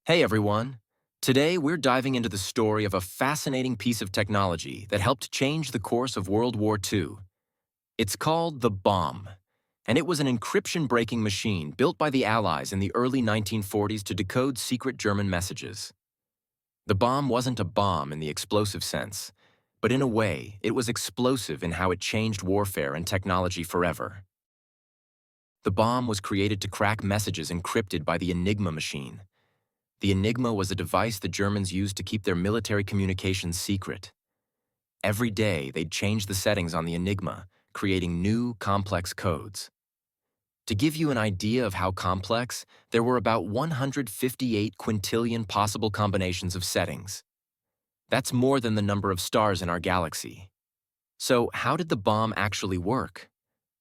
Hey everyone! Today we're diving into the story of a fascinating piece of technology that helped change the course of World War II. It's called the bombe, and it was an encryption-breaking machine built by the Allies in the early 1940s to decode secret German messages. The bombe wasn't a bomb in the explosive sense, but in a way, it was explosive in how it changed warfare and technology forever. The bombe was created to crack messages encrypted by the Enigma machine. The Enigma was a device the Germans used to keep their military communications secret. Every day, they'd change the settings on the Enigma, creating new, complex codes. To give you an idea of how complex, there were about 158 quintillion possible combinations of settings. That's more than the number of stars in our galaxy. So, how did the bombe actually work?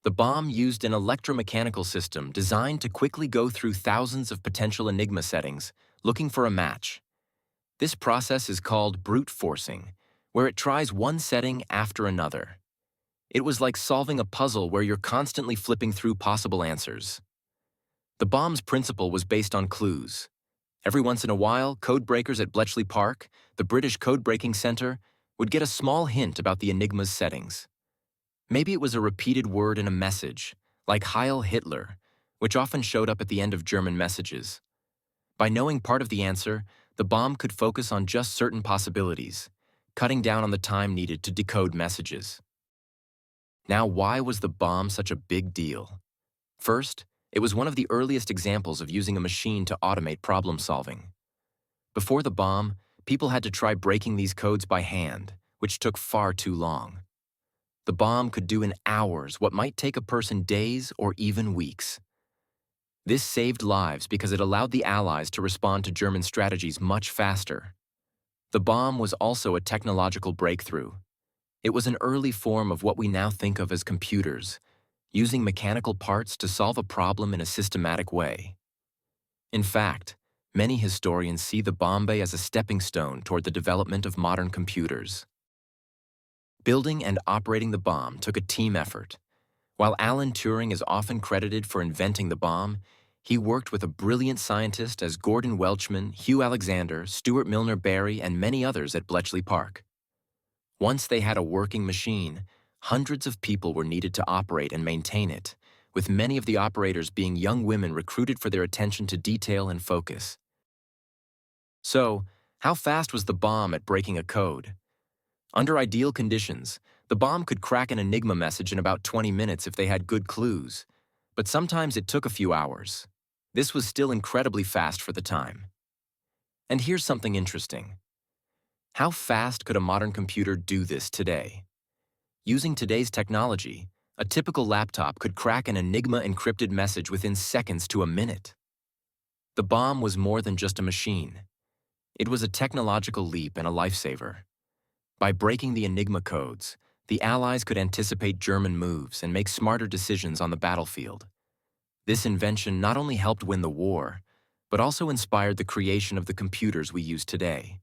The bombe used an electromechanical system designed to quickly go through thousands of potential Enigma settings, looking for a match. This process is called brute forcing, where it tries one setting after another. It was like solving a puzzle where you're constantly flipping through possible answers. The bomb's principle was based on clues. Every once in a while, code breakers at Bletchley Park, the British code-breaking center, would get a small hint about the Enigma's settings. Maybe it was a repeated word in a message, like Heil Hitler, which often showed up at the end of German messages. By knowing part of the answer, the bombe could focus on just certain possibilities, cutting down on the time needed to decode messages. Now, why was the bombe such a big deal? First, it was one of the earliest examples of using a machine to automate problem solving. Before the bombe, people had to try breaking these codes by hand, which took far too long. The bombe could do in hours what might take a person days or even weeks. This saved lives because it allowed the Allies to respond to German strategies much faster. The bombe was also a technological breakthrough. It was an early form of what we now think of as computers, using mechanical parts to solve a problem in a systematic way. In fact, many historians see the bombe as a stepping stone toward the development of modern computers. Building and operating the bombe took a team effort. While Alan Turing is often credited for inventing the bombe, he worked with a brilliant scientist as Gordon Welchman, Hugh Alexander, Stuart Milner Barry, and many others at Bletchley Park. Once they had a working machine, hundreds of people were needed to operate and maintain it, with many of the operators being young women recruited for their attention to detail and focus. So, how fast was the bombe at breaking a code? Under ideal conditions, the bombe could crack an Enigma message in about 20 minutes if they had good clues, but sometimes it took a few hours. This was still incredibly fast for the time. And here's something interesting. How fast could a modern computer do this today? Using today's technology, a typical laptop could crack an Enigma encrypted message within seconds to a minute. The bombe was more than just a machine. It was a technological leap and a lifesaver. By breaking the Enigma codes, the Allies could anticipate German moves and make smarter decisions on the battlefield. This invention not only helped win the war, but also inspired the creation of the computers we use today.